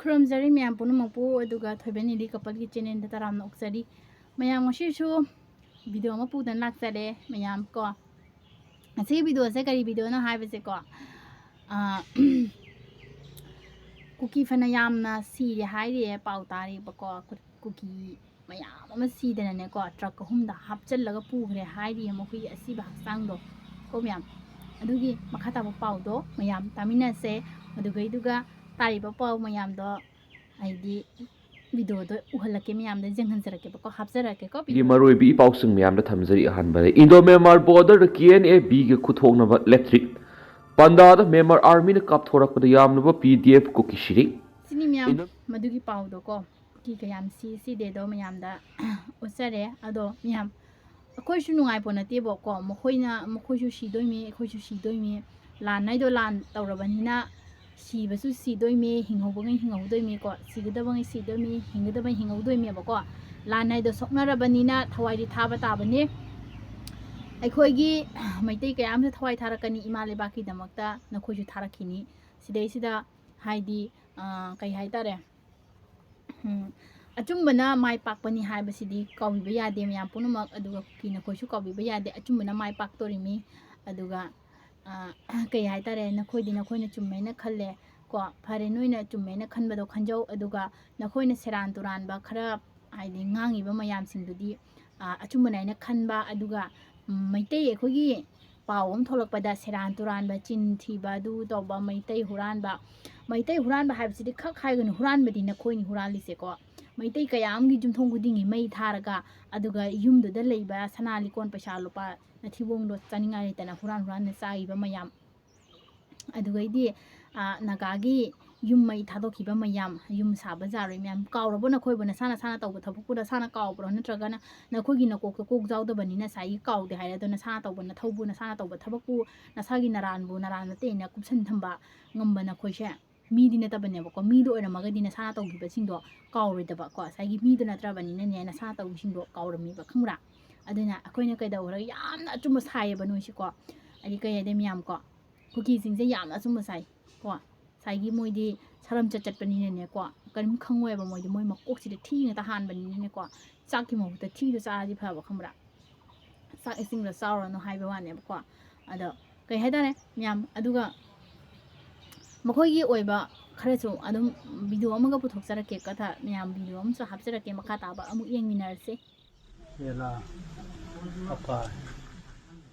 ꯈꯨꯔꯨꯝꯖꯔꯤ ꯃꯌꯥꯝ ꯄꯨꯝꯅꯃꯛꯄꯨ ꯑꯗꯨꯒ ꯊꯣꯏꯕꯅꯤꯗꯤ ꯀꯄꯜꯒꯤ ꯆꯦꯅꯦꯜꯗ ꯇꯔꯥꯝꯅ ꯑꯣꯛꯆꯔꯤ ꯃꯌꯥꯝ ꯉꯁꯤꯁꯨ ꯚꯤꯗꯤꯑꯣ ꯑꯃ ꯄꯨꯗꯅ ꯂꯥꯛꯆꯔꯦ ꯃꯌꯥꯝ ꯀꯣ ꯉꯁꯤꯒꯤ ꯚꯤꯗꯤꯑꯣꯁꯦ ꯀꯔꯤ ꯚꯤꯗꯤꯑꯣꯅꯣ ꯍꯥꯏꯕꯁꯦ ꯀꯣ ꯀꯨꯀꯤ ꯐꯅ ꯌꯥꯝꯅ ꯁꯤꯔꯦ ꯍꯥꯏꯔꯤꯌꯦ ꯄꯥꯎ ꯇꯥꯔꯤꯕꯀꯣ ꯀꯨꯀꯤ ꯃꯌꯥꯝ ꯑꯃ ꯁꯤꯗꯅꯅꯦꯀꯣ ꯇ꯭ꯔꯛ ꯑꯍꯨꯝꯗ ꯍꯥꯞꯆꯜꯂꯒ ꯄꯨꯈ꯭ꯔꯦ ꯍꯥꯏꯔꯤꯌꯦ ꯃꯈꯣꯏꯒꯤ ꯑꯁꯤꯕ ꯍꯛꯆꯥꯡꯗꯣ ꯀꯣ ꯃꯌꯥꯝ ꯑꯗꯨꯒꯤ ꯃꯈꯥ ꯇꯥꯕ ꯄꯥꯎꯗꯣ ꯃꯌꯥꯝ ꯇꯥꯃꯤꯟꯅꯁꯦ ꯑꯗꯨꯒ ꯇꯥꯔꯤꯕ ꯄꯥꯎ ꯃꯌꯥꯝꯗꯣ ꯍꯥꯏꯗꯤ ꯚꯤꯗꯤꯑꯣꯗꯣ ꯎꯍꯜꯂꯛꯀꯦ ꯃꯌꯥꯝꯗ ꯌꯦꯡꯍꯟꯖꯔꯛꯀꯦꯕꯀꯣ ꯍꯥꯞꯆꯔꯛꯀꯦꯀꯣ ꯃꯔꯣꯏꯕꯤ ꯏꯄꯥꯎꯁꯤꯡ ꯃꯌꯥꯝꯗ ꯊꯝꯖꯔꯤ ꯑꯍꯥꯟꯕꯗ ꯏꯟꯗꯣ ꯃꯦꯟꯃꯥꯔ ꯕꯣꯔꯗꯔꯗ KNA-Bꯒꯤ ꯈꯨꯊꯣꯛꯅꯕ ꯂꯦꯞꯇ꯭ꯔꯤ ꯄꯥꯟꯗꯥꯗ ꯃꯦꯟꯃꯥꯔ ꯑꯥꯔꯃꯤꯅ ꯀꯥꯞꯊꯣꯔꯛꯄꯗ ꯌꯥꯝꯂꯕ PDF ꯀꯨꯀꯤ ꯁꯤꯔꯤ ꯁꯤꯅꯤ ꯃꯌꯥꯝ ꯃꯗꯨꯒꯤ ꯄꯥꯎꯗꯣ ꯀꯣ ꯀꯨꯀꯤ ꯀꯌꯥꯝ ꯁꯤꯗꯦꯗꯣ ꯃꯌꯥꯝꯗ ꯎꯠꯆꯔꯦ ꯑꯗꯣ ꯃꯌꯥꯝ ꯑꯩꯈꯣꯏꯁꯨ ꯅꯨꯡꯉꯥꯏꯄꯣ ꯅꯠꯇꯦꯕꯀꯣ ꯃꯈꯣꯏꯁꯨ ꯁꯤꯗꯣꯏꯃꯤ ꯑꯩꯈꯣꯏꯁꯨ ꯁꯤꯗꯣꯏꯃꯤ ꯂꯥꯟ ꯍꯥꯏꯗꯣ ꯂꯥꯟ ꯇꯧꯔꯕꯅꯤꯅ ꯁꯤꯕꯁꯨ ꯁꯤꯗꯣꯏꯃꯤ ꯍꯤꯡꯍꯧꯕꯉꯩ ꯍꯤꯡꯍꯧꯗꯣꯏꯃꯤꯀꯣ ꯁꯤꯒꯗꯕꯉꯩ ꯁꯤꯗꯣꯏꯃꯤ ꯍꯤꯡꯒꯗꯕꯉꯩ ꯍꯤꯡꯍꯧꯗꯣꯏꯃꯦꯕꯀꯣ ꯂꯥꯟ ꯍꯥꯏꯗꯣ ꯁꯣꯛꯅꯔꯕꯅꯤ나 ꯊꯋꯥꯏꯗꯤ ꯊꯥꯕ ꯇꯥꯕꯅꯤ ꯑꯩꯈꯣꯏꯒꯤ ꯃꯩꯇꯩ ꯀꯌꯥ ꯑꯃꯁꯨ ꯊꯋꯥꯏ ꯊꯥꯔꯛꯀꯅꯤ ꯏꯃꯥ ꯂꯩꯕꯥꯛꯀꯤꯗꯃꯛꯇ ꯅꯈꯣꯏꯁꯨ ꯊꯥꯔꯛꯈꯤꯅꯤ ꯁꯤꯗꯩꯁꯤꯗ ꯍꯥꯏꯗꯤ ꯀꯩ ꯍꯥꯏꯇꯥꯔꯦ ꯑꯆꯨꯝꯕꯅ ꯃꯥꯏ ꯄꯥꯛꯄꯅꯤ ꯍꯥꯏꯕꯁꯤꯗꯤ ꯀꯥꯎꯕꯤꯕ ꯌꯥꯗꯦ ꯃꯌꯥꯝ ꯄꯨꯝꯅꯃꯛ ꯑꯗꯨꯒ ꯀꯨꯀꯤ ꯅꯈꯣꯏꯁꯨ ꯀꯥꯎꯕꯤꯕ ꯌꯥꯗꯦ ꯑꯆꯨꯝꯕꯅ ꯃꯥꯏ ꯄꯥꯛꯇꯣꯔꯤꯃꯤ ꯑꯗꯨꯒ ꯀꯩ ꯍꯥꯏꯇꯥꯔꯦ ꯅꯈꯣꯏꯅ ꯆꯨꯝꯃꯦꯅ ꯈꯜꯂꯦ ꯀꯣ ꯐꯔꯦ ꯅꯣꯏꯅ ꯆꯨꯝꯃꯦꯅ ꯈꯟꯕꯗꯣ ꯈꯟꯖꯧ ꯑꯗꯨꯒ ꯅꯈꯣꯏꯅ ꯁꯦꯔꯥꯟ ꯇꯨꯔꯥꯟꯕ ꯈꯔ ꯍꯥꯏꯗꯤ ꯉꯥꯡꯉꯤꯕ ꯃꯌꯥꯝꯁꯤꯡꯗꯨꯗꯤ ꯑꯆꯨꯝꯕꯅ ꯑꯩꯅ ꯈꯟꯕ ꯑꯗꯨꯒ ꯃꯩꯇꯩ ꯑꯩꯈꯣꯏꯒꯤ ꯄꯥꯎ ꯑꯃ ꯊꯣꯛꯂꯛꯄꯗ ꯁꯦꯔꯥꯟ ꯇꯨꯔꯥꯟꯕ ꯆꯤꯟ ꯊꯤꯕ ꯑꯗꯨ ꯇꯧꯕ ꯃꯩꯇꯩ ꯍꯨꯔꯥꯟꯕ ꯍꯥꯏꯕꯁꯤꯗꯤ ꯈꯛ ꯍꯥꯏꯒꯅꯨ ꯍꯨꯔꯥꯟꯕꯗꯤ ꯅꯈꯣꯏꯅꯤ ꯍꯨꯔꯥꯜꯂꯤꯁꯦꯀꯣ ꯃꯩꯇꯩ ꯀꯌꯥ ꯑꯃꯒꯤ ꯌꯨꯝꯊꯣꯡ ꯈꯨꯗꯤꯡꯒꯤ ꯃꯩ ꯊꯥꯔꯒ ꯑꯗꯨꯒ ꯌꯨꯝꯗꯨꯗ ꯂꯩꯕ ꯁꯅꯥ ꯂꯤꯀꯣꯟ ꯄꯩꯁꯥ ꯂꯨꯄꯥ ꯅꯊꯤꯕꯣꯡꯗꯣ ꯆꯥꯅꯤꯡꯉꯥꯏ ꯂꯩꯇꯅ ꯍꯨꯔꯥꯟꯅ ꯆꯥꯏꯕ ꯃꯌꯥꯝ ꯑꯗꯨꯒꯩꯗꯤ ꯅꯥꯒꯥꯒꯤ ꯌꯨꯝ ꯃꯩ ꯊꯥꯗꯣꯛꯈꯤꯕ ꯃꯌꯥꯝ ꯌꯨꯝ ꯁꯥꯕ ꯌꯥꯔꯣꯏ ꯃꯌꯥꯝ ꯀꯥꯎꯔꯕꯣ ꯅꯈꯣꯏꯕꯨ ꯅꯁꯥꯅ ꯇꯧꯕ ꯊꯕꯛꯄꯨ ꯅꯁꯥꯅ ꯀꯥꯎꯕ꯭ꯔꯣ ꯅꯠꯇ꯭ꯔꯒꯅ ꯅꯈꯣꯏꯒꯤ ꯅꯀꯣꯛꯇ ꯀꯣꯛ ꯌꯥꯎꯗꯕꯅꯤꯅ ꯉꯁꯥꯏꯒꯤ ꯀꯥꯎꯗꯦ ꯍꯥꯏꯔꯦ ꯑꯗꯣ ꯅꯁꯥꯅ ꯇꯧꯕ ꯅꯊꯧꯕꯨ ꯅꯁꯥꯅ ꯇꯧꯕ ꯊꯕꯛꯄꯨ ꯅꯁꯥꯒꯤ ꯅꯔꯥꯟ ꯅꯠꯇꯦꯅ ꯀꯨꯞꯁꯟ ꯊꯝꯕ ꯉꯝꯕ ꯅꯈꯣꯏꯁꯦ ꯃꯤꯗꯤ ꯅꯠꯇꯕꯅꯦꯕꯀꯣ ꯃꯤꯗꯣ ꯑꯣꯏꯔꯝꯃꯒꯗꯤ ꯅꯁꯥꯅ ꯇꯧꯈꯤꯕꯁꯤꯡꯗꯣ ꯀꯥꯎꯔꯣꯏꯗꯕꯀꯣ ꯉꯁꯥꯏꯒꯤ ꯃꯤꯗꯣ ꯅꯠꯇ꯭ꯔꯕꯅꯤꯅꯅꯦ ꯅꯁꯥꯅ ꯇꯧꯕꯁꯤꯡꯗꯣ ꯀꯥꯎꯔꯝꯃꯤꯕ ꯈꯪꯕ꯭ꯔꯥ ꯑꯗꯨꯅ ꯑꯩꯈꯣꯏꯅ ꯀꯩꯗꯧꯔꯒ ꯌꯥꯝꯅ ꯑꯆꯨꯝꯕ ꯁꯥꯏꯌꯦꯕ ꯅꯣꯏꯁꯤꯀꯣ ꯍꯥꯏꯗꯤ ꯀꯩ ꯍꯥꯏꯗꯤ ꯃꯌꯥꯝ ꯀꯣ ꯀꯨꯀꯤꯁꯤꯡꯁꯦ ꯌꯥꯝꯅ ꯑꯆꯨꯝꯕ ꯁꯥꯏ ꯀꯣ ꯉꯁꯥꯏꯒꯤ ꯃꯣꯏꯗꯤ ꯁꯔꯝ ꯆꯠꯄꯅꯤꯅꯅꯦꯀꯣ ꯀꯔꯤꯝ ꯈꯪꯉꯣꯏꯕ ꯃꯣꯏꯗꯤ ꯃꯣꯏ ꯃꯀꯣꯛꯁꯤꯗ ꯊꯤ ꯉꯥꯛꯇ ꯍꯥꯟꯕꯅꯤꯅꯅꯦꯀꯣ ꯆꯥꯛꯀꯤ ꯃꯍꯨꯠꯇ ꯊꯤꯗꯣ ꯆꯥꯔꯗꯤ ꯐꯕ ꯈꯪꯕ꯭ꯔꯥ ꯆꯥꯛ ꯏꯁꯤꯡꯗꯣ ꯆꯥꯎꯔꯅꯨ ꯍꯥꯏꯕ ꯋꯥꯅꯦꯕꯀꯣ ꯑꯗꯣ ꯀꯩ ꯍꯥꯏꯇꯥꯔꯦ ꯃꯌꯥꯝ ꯑꯗꯨꯒ ꯃꯈꯣꯏꯒꯤ ꯑꯣꯏꯕ ꯈꯔꯁꯨ ꯑꯗꯨꯝ ꯚꯤꯗꯤꯑꯣ ꯑꯃꯒ ꯄꯨꯊꯣꯛꯆꯔꯛꯀꯦ ꯀꯊ ꯃꯌꯥꯝ ꯚꯤꯗꯤꯑꯣ ꯑꯃꯁꯨ ꯍꯥꯞꯆꯔꯛꯀꯦ ꯃꯈꯥ ꯇꯥꯕ ꯑꯃꯨꯛ ꯌꯦꯡꯃꯤꯟꯅꯔꯁꯦ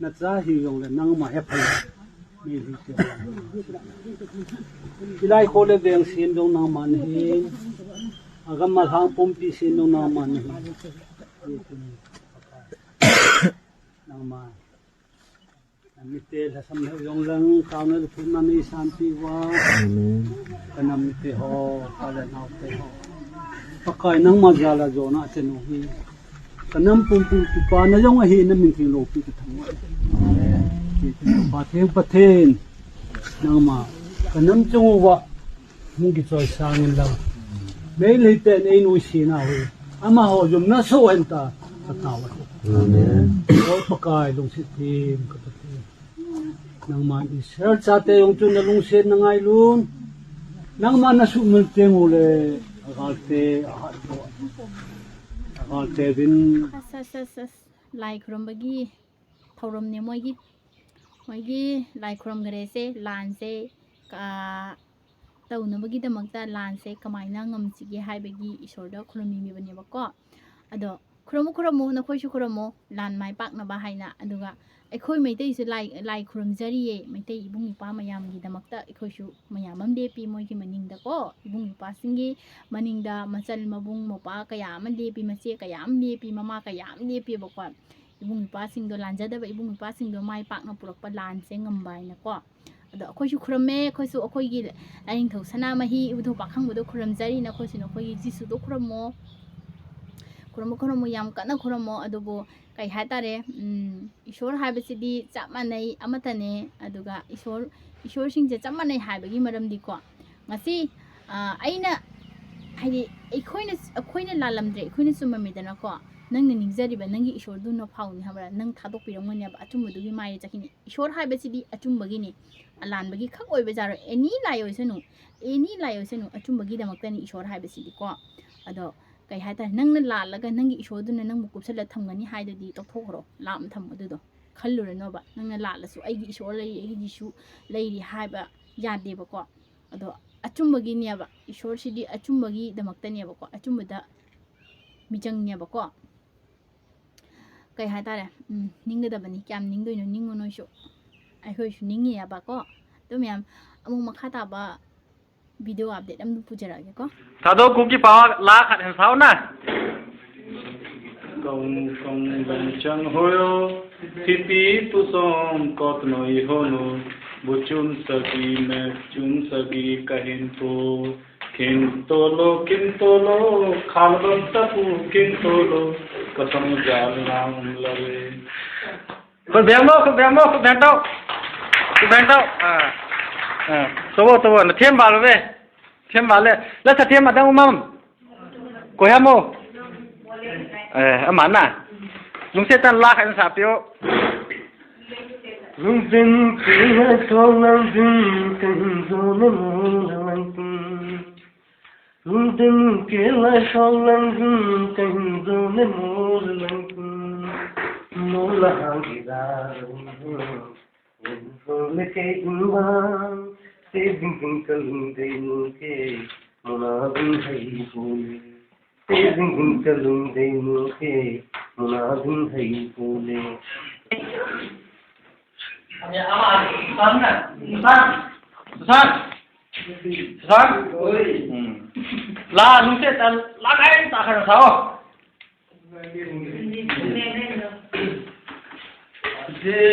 ꯅꯆꯥ ꯍꯤꯒꯧꯂꯦ ꯅꯪ ꯃꯥ ꯍꯦꯐꯩ Ilai khole beng sin dong na man hin agam malhang pompi sin dong na man hin nang ma mitel hasam yong lang kauna phun na ni santi wa kanam te ho kala na te ho pakai nang ma jala jo na chenu hi kanam pompi tu pa na yong hi na min thing lo pi ka thang pathen nang ma kanam chung wa mungi choi sangin lang me leite nei nu si na hu ama ho jum na so enta atawa amen o pakai lung si tim ka pati nang ma i ser cha te yong chun na lung se na ngai lun nang ma na su mul te ngule agalte bin ꯂꯥꯏ ꯈꯨꯔꯨꯝꯕꯒꯤ ꯊꯧꯔꯝꯅꯦ ꯃꯣꯏꯒꯤ ꯂꯥꯏ ꯈꯨꯔꯨꯝꯈꯔꯦꯁꯦ ꯂꯥꯟꯁꯦ ꯇꯧꯅꯕꯒꯤꯗꯃꯛꯇ ꯂꯥꯟꯁꯦ ꯀꯃꯥꯏꯅ ꯉꯝꯁꯤꯒꯦ ꯍꯥꯏꯕꯒꯤ ꯏꯁꯣꯔꯗ ꯈꯨꯔꯨꯝꯃꯤꯕꯅꯦꯕꯀꯣ ꯑꯗꯣ ꯈꯨꯔꯨꯝꯃꯨ ꯅꯈꯣꯏꯁꯨ ꯈꯨꯔꯨꯝꯃꯨ ꯂꯥꯟ ꯃꯥꯏ ꯄꯥꯛꯅꯕ ꯍꯥꯏꯅ ꯑꯗꯨꯒ ꯑꯩꯈꯣꯏ ꯃꯩꯇꯩꯁꯨ ꯂꯥꯏ ꯈꯨꯔꯨꯝꯖꯔꯤꯌꯦ ꯃꯩꯇꯩ ꯏꯕꯨꯡ ꯏꯄ꯭ꯋꯥ ꯃꯌꯥꯝꯒꯤꯗꯃꯛꯇ ꯑꯩꯈꯣꯏꯁꯨ ꯃꯌꯥꯝ ꯑꯃ ꯂꯦꯞꯄꯤ ꯃꯣꯏꯒꯤ ꯃꯅꯤꯡꯗꯀꯣ ꯏꯕꯨꯡ ꯏꯄ꯭ꯋꯥꯁꯤꯡꯒꯤ ꯃꯅꯤꯡꯗ ꯃꯆꯜ ꯃꯕꯨꯡ ꯃꯧꯄ꯭ꯋꯥ ꯀꯌా ꯑꯃ ꯂꯦꯞꯄꯤ ꯃꯆꯦ ꯀꯌꯥ ꯑꯃ ꯂꯦꯞꯄꯤ ꯃꯃꯥ ꯀꯌా ꯑꯃ ꯂꯦꯞꯄꯤꯕꯀꯣ ꯏꯕꯨꯡ ꯏꯄ꯭ꯋꯥꯁꯤꯡꯗꯣ ꯂꯥꯟꯖꯗꯕ ꯏꯕꯨꯡ ꯏꯄ꯭ꯋꯥꯁꯤꯡꯗꯣ ꯃꯥꯏ ꯄꯥꯛꯅ ꯄꯨꯔꯛꯄ ꯂꯥꯟꯁꯦ ꯉꯝꯕ ꯍꯥꯏꯅꯀꯣ ꯑꯗꯣ ꯑꯩꯈꯣꯏꯁꯨ ꯈꯨꯔꯨꯝꯃꯦ ꯑꯩꯈꯣꯏꯁꯨ ꯑꯩꯈꯣꯏꯒꯤ ꯂꯥꯏꯅꯤꯡꯊꯧ ꯁꯅꯥꯃꯍꯤ ꯏꯕꯨꯙꯧ ꯄꯥꯈꯪꯕꯗꯣ ꯈꯨꯔꯨꯝꯖꯔꯤ ꯅꯈꯣꯏꯁꯨ ꯅꯈꯣꯏꯒꯤ ꯖꯤꯁꯨꯗꯣ ꯈꯨꯔꯨꯝꯃꯣ ꯌꯥꯝ ꯀꯟꯅ ꯈꯨꯔꯨꯝꯃꯣ ꯑꯗꯨꯕꯨ ꯀꯩ ꯍꯥꯏꯇꯥꯔꯦ ꯏꯁꯣꯔ ꯍꯥꯏꯕꯁꯤꯗꯤ ꯆꯞ ꯃꯥꯟꯅꯩ ꯑꯃꯠꯇꯅꯦ ꯑꯗꯨꯒ ꯏꯁꯣꯔꯁꯤꯡꯁꯦ ꯆꯞ ꯃꯥꯟꯅꯩ ꯍꯥꯏꯕꯒꯤ ꯃꯔꯝꯗꯤꯀꯣ ꯉꯁꯤ ꯑꯩꯅ ꯍꯥꯏꯗꯤ ꯑꯩꯈꯣꯏꯅ ꯂꯥꯜꯂꯝꯗ꯭ꯔꯦ ꯑꯩꯈꯣꯏꯅ ꯆꯨꯝꯃꯝꯃꯤꯗꯅꯀꯣ नंग निंगजरिबा नंगी ईश्वरदुनो फाउनी हबरा नंग थादोकपिरंगनेबा अचुम्बदुगी माये चकिनी ईश्वर हाइबसिदी अचुम्बगिनी अलानबगी खक ओइबे जारो एनी लायोसनु अचुम्बगी दमक्तनी ईश्वर हाइबसिदी को अदो कई हाइता नंगना लालगा नंगी ईश्वरदुना नंगबु कुपसला थमगनी हाइददी तोथोखरो लाम थमदुदो खल्लुरनोबा नंगना लालसु अइगी ईश्वर लई अइगीसु लईरी हाइबा यादेबको अदो अचुम्बगिनेबा ईश्वरसिदी अचुम्बगी दमक्तनेबको अचुम्बदा मिचंगनेबको कई हाइतारे निंगदबनी क्याम निंगदोइनो निंगो नोइसु आइखोइसु निंगियाबाको तो मैम अमुक मखा ताबा वीडियो अपडेट अमदु पुजरागे को थादो कुकी पावा ला खन साउना कौन कौन बंचन होयो थिपी तुसोम कतनोई होनो बुचुन सगी मैं चुन सगी कहिन तो किंतोलो खालबन तपु किंतोलो कसम जाल नाम लगे को बेंटो तो न थेम बालवे थेम बाले ल थ थेम मदंग उमम कोयामो अमाना लुंसे तन ला खन सापियो लुंजिन किना सोलन दिन कंजोन मोलंती लुंजिन किना सोलन दिन कंजोन मोलंती मोलहांगिदा लेके इंबान से दिन कलुंदे मुके मुनादिन है बोले से दिन कलुंदे मुके मुनादिन है बोले अरे आमा सामने सान ओए ला लुंसे तन ला गाय ता खन साओ जे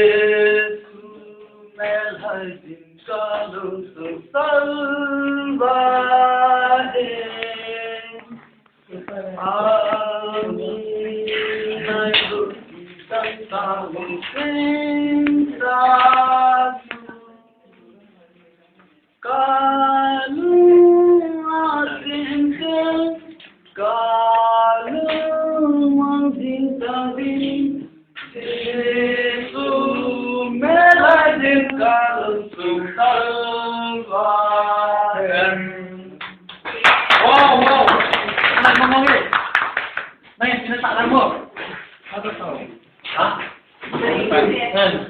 मेल है कालू सुसलवाए आमी नाइदु संतानु सिंता कालू आसिंके कालू मंजिंता भी Yesu मेला जिनका सुखलवान wow nang ngomong ni nang cerita kamu apa tahu ha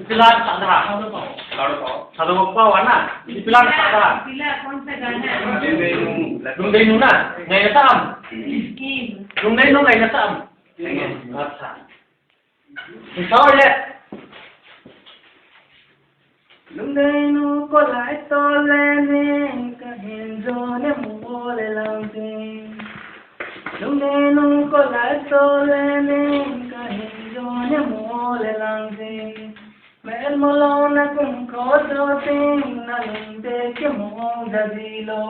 pilar tak ada kalau tahu apa warna pilar tak ada पिला कौन सा गाना है lung dei nu na ngai na sam lung dei nu ngai na sam अच्छा sao vậy Lungenu ko lai tole ne kahin jone mole lamte Lungenu ko lai tole ne kahin jone mole lamte Mel molona kum ko sote na lungde ke mo dadilo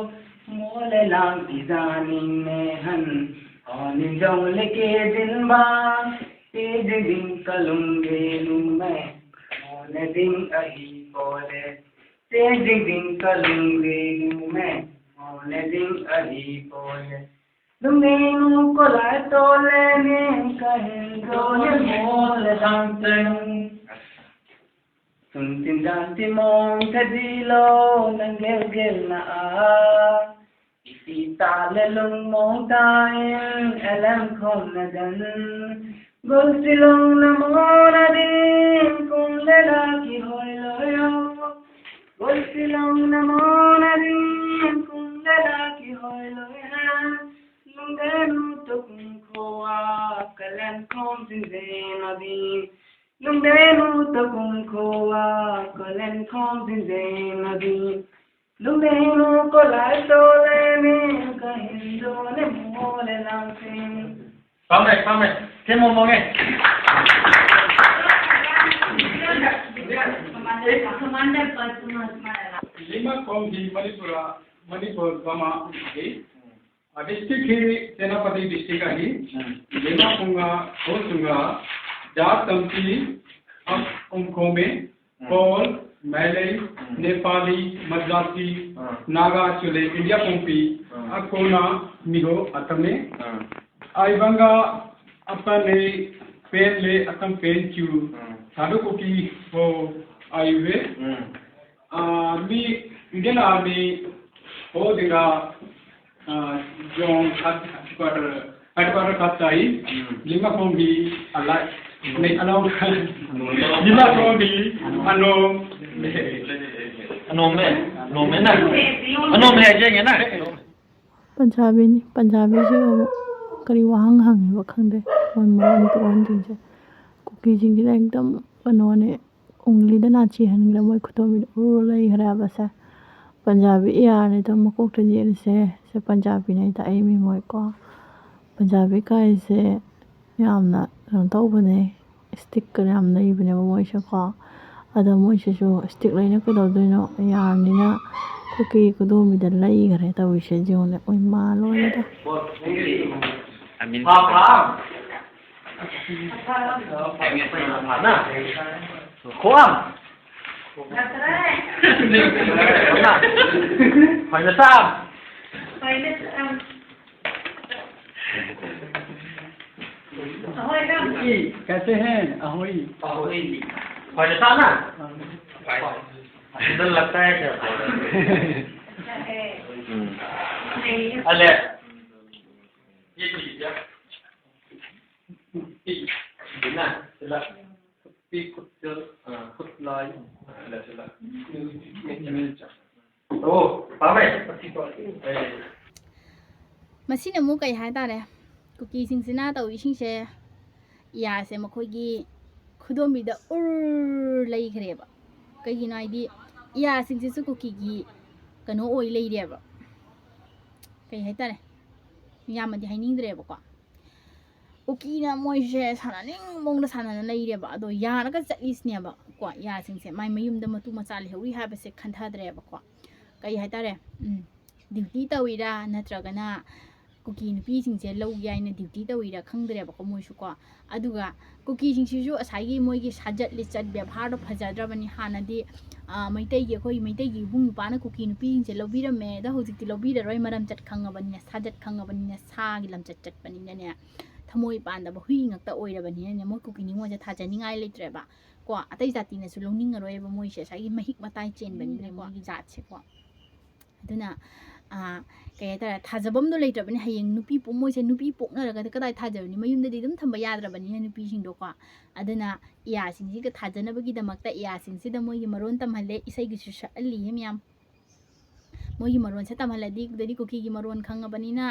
mole lamti jani me han anin jole ke din ba तेज दिन कलुंगे लुंगे मोले दिन अही बोले तेज दिन कलुंगे लुंगे मोले दिन अही बोले लुंगे को लाए तोले ने कहें तोले मोले सांते सुनती जानती मों दिलो नंगे गिल ना आ इसी ताले लुंग मों ताएं एलम खोल नजन Golsilong namona din kung lalaki hoy loyo Golsilong namona din kung lalaki hoy loyo Lungenu to kung koa kalan kong sinzena din Lungenu to kung koa kalan kong sinzena din Lungenu ko lai tole ne kahindo ne mole lang sin Sampai. Saya mau ngomong commander पर तुम्हारा Lima Konghi Manipur Bama district ही Senapati district ही लेना पुंगा होसुंगा जात तमची उनको में कोल Malay Nepali Madrasi Naga चुले India पंपी अकोना Miho अतमे आइबंगा अपने pen ले अतम pen Q साधु को की वो आयुवे मी इंडियन आर्मी हो दिगा जों headquarter katai lima kombi alai nei anom lima kombi anom na anom hai je na ปัญจาบีนี่ปัญจาบีชื่อกรีวางหังว่าขังเดมันตัวจริงจะกุกกี้จริงที่แรงตั้มปนวันเนี่ยองลีดนาชีหันแล้วไม่คุตมิดเลยขราบซะปัญจาบีเนี่ยตั้มมาคุกตัวเยอะเสปัญจาบีเนี่ยแต่ไอ้ไม่มวยก็ปัญจาบีก็ไอ้เสยามน่ะเราต้องไปเนี่ยสติ๊กเกอร์ยามเนี่ยไปเนี่ยมวยชักว่าอาจจะมวยชักสติ๊กเลยเนี่ยก็เราด้วยเนาะยามนี่นะคุกกี้ก็ดูมีแต่ไล่กันเลยแต่วิเศษจริงเลยโอ้ยมาเลยนะพาพานะควมนะไปนะซ้ำ कैसे हैं ahoyไปนะซ้ำนะइधर लगता है क्या अरे ये चीज़ क्या ना चला पी कुछ कुछ लाई चला ओ पावे มาสินมุกไก่หายตาเลยกุกกี้สิงสินาตัววิชิงเชยาเสมาคุยกี้คุดมีเดอเลยเครียบก็ยินไอดียาสิงสิสุกุกกี้กันโอ้ยเลยเดียบไก่หายตาเลยยามันจะให้นิ่งเดียบกว่ากุกกี้นะมวยเชสานิ่งมงดสานั่นเลยเดียบตัวยาแล้วก็จะลิสเนี่ยบกว่ายาสิงเสไม่ยุ่มดมาตุมาซาลิเฮวิหายไปเสกขันท่าเดียบกว่าก็หายตาเลยดิวตี้ตัววีดานัดจากนั้นกุกกี้นพี่สิงเจลูกยัยในดิวตี้ตัววีดาขังเดียบก็มวยชุกว่าอะดูกะกุกกี้สิงชิจูอาศัยกี่มวยกี่สัจลิจัดแบบฮาร์ดพัฒนาบันนี้ฮานาดีไม่ได้ยี่ค่อยไม่ได้ยี่บุ้งปานะกุกกี้นพี่สิงเจลูกบีระเมด้าหูจิตลูกบีระร้อยมาดำจัดขังบันนี้สัจขังบันนี้สากิลำจัดบันนี้เนี่ยทำมวยปานแต่บ่หุยงักตะโอยบันนี้เนี่ยมวยกุกกี้นี่มวยจะท่าจะนิ่งง่ายเลยตระบะกว่าอัตยจัติเนี่ยสุลงนิ่งอร่อยบ่มวยเสียใช้มาฮิกมาตายเจนบันนี้เลยกว่าจัดเสียกว่าดูนะแกแต่ถ้าจะบ่มดูเลยจะเป็นให้ยังนุปีปุ๊มวยเช่นนุปีปุ๊กนั่นแหละก็ได้ถ้าจะนี่มายุ่งได้ดีต้องทำใบยาแต่บันนี้นุปีชิงดอกว่าอันนั้นยาสิ่งที่ก็ถ้าจะนับกี่ดมักแต่ยาสิ่งที่ดมวยมาร้อนทำให้เละอิสัยกิจชัดลีเฮียมมวยมาร้อนใช้ทำให้เละดีก็ดีกุกกี้มาร้อนครั้งบันนี้นะ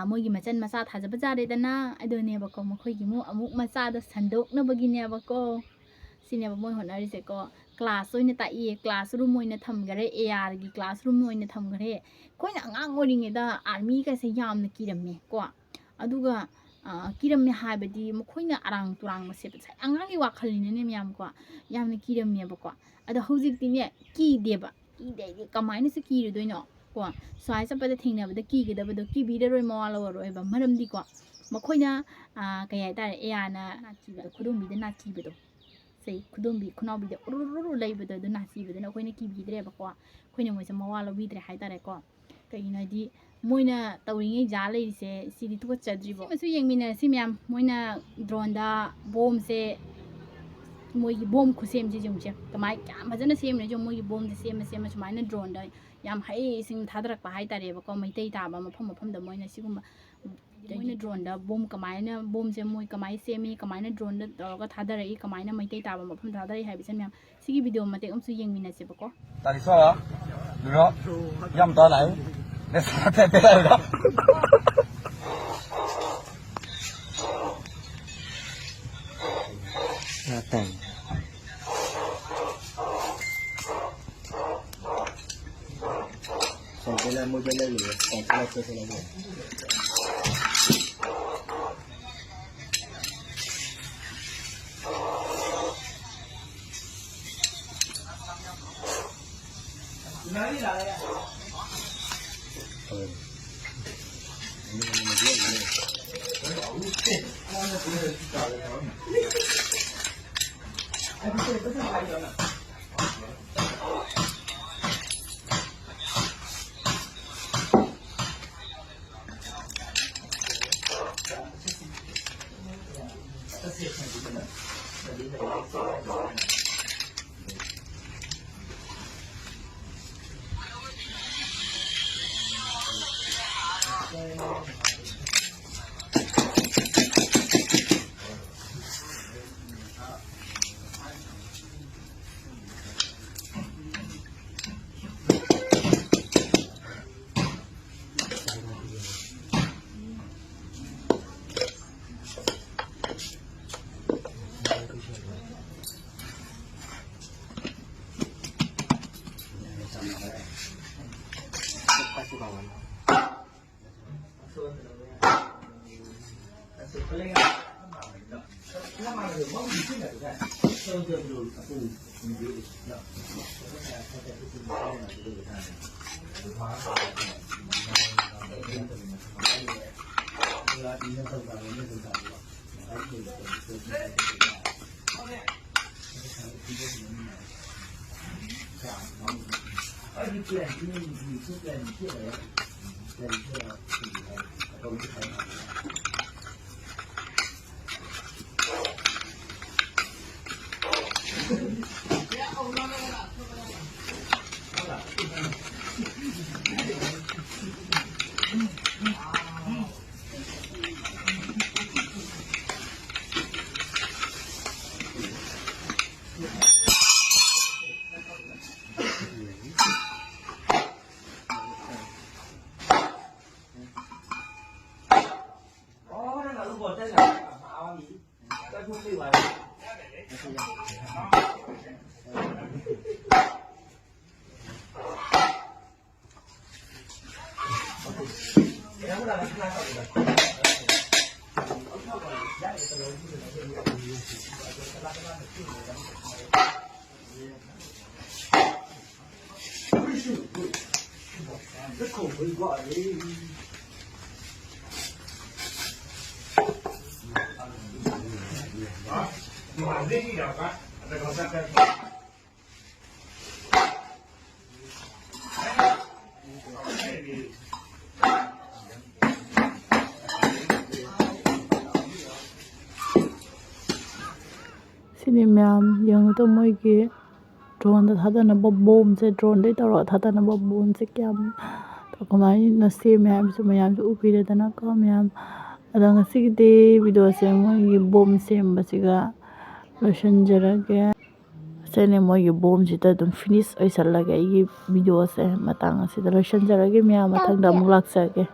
มวยมาเช่นมาซาถ้าจะประจานได้แต่นะไอเดเนี่ยบอกก็มาคุยกี่โมอมุกมาซาดสันดกนะบักกินเนี่ยบอกก็สิเนี่ยบ่มวยหัวหน้าดิเสก็คลาสเนี่ยตาคลาสรูมมวยเนี่ยทำกันได้กีคลาสรูมมวยเนี่ยทำกันได้คนอ่างงอริงเด้ออาร์มีก็สยามเนี่ยกีดมีกว่าอะดูก็กีดมีหายไปดีมันคนเนี่ยรังตุรังมาเสียไปใช่อ่างกี่ว่าขลินเนี่ยมียามกว่ายามเนี่ยกีดมีบอกว่าอะดูหุ่นจิตเนี่ยกีเดียบกีเดียก็ไม่เนี่ยสกีด้วยเนาะกว่าสายสัปดาห์ทิ้งเนี่ยแบบกีก็ได้แบบกีบีได้รวยมาแล้วรวยแบบไม่รำดีกว่ามันคนเนี่ยก็ยังได้นะกีแบบคุณดูมีได้น่ากีไปดูคุดมบีคุณเอาบีเดอรู้เลยบีเดอดูน่าซีบีเดอคุยเนี่ยกีบีเดอร์บอกว่าคุยเนี่ยมวยจะมาว่าเราบีเดอร์หายตาเลยก็ก็ยินดีมวยเนี่ยตัวนี้จ่าเลยเสียสิริทุกข์จัดจีบมันสุดยังมีเนี่ยสิมีมมวยเนี่ยโดรนดาบอมเสียมวยบอมคุเซมจีจงเชียก็ไม่จำพัฒนาเสียมเนี่ยจงมวยบอมเสียมันสมัยเนี่ยโดรนได้ยามให้สิ่งท้าทายไปหายตาเลยบอกก็ไม่ได้ตาบ้ามาพ่อเดมวยเนี่ยสิกุมมวยเนี่ยโดรนดาบอมก็ไม่เนี่ยบอมเสียมวยก็ไม่เสียมีก็ไม่เนี่ยโดรนเราก็ท้าทายก็ไม่เนี่ยไม่ได้ตาบ้ามาพ่อท้าทายให้ไปเสียมีสิ่งวิดีโอมาเตะสุดยังมีเนี่ยสิบอกก็ตาดิสว่าดูเนาะย่ำตอนไหนเนี่ยสาเตะไปเลยเนาะแต่งส่งไปเลยมือไปเลยหรือส่งไปเลยไปเลย Sini ma'am yang itu mau ke drone thada na bom se drone dei taro thada na bom se kyam to kamai na se ma'am su ma'am su upi de na ka ma'am ada ngasi de video se mo yi bom se mbasiga lotion jara ke sene mo yi bom jita dum finish oi sal lage yi video se matang se lotion jara ke ma'am mathang da mulak sa ke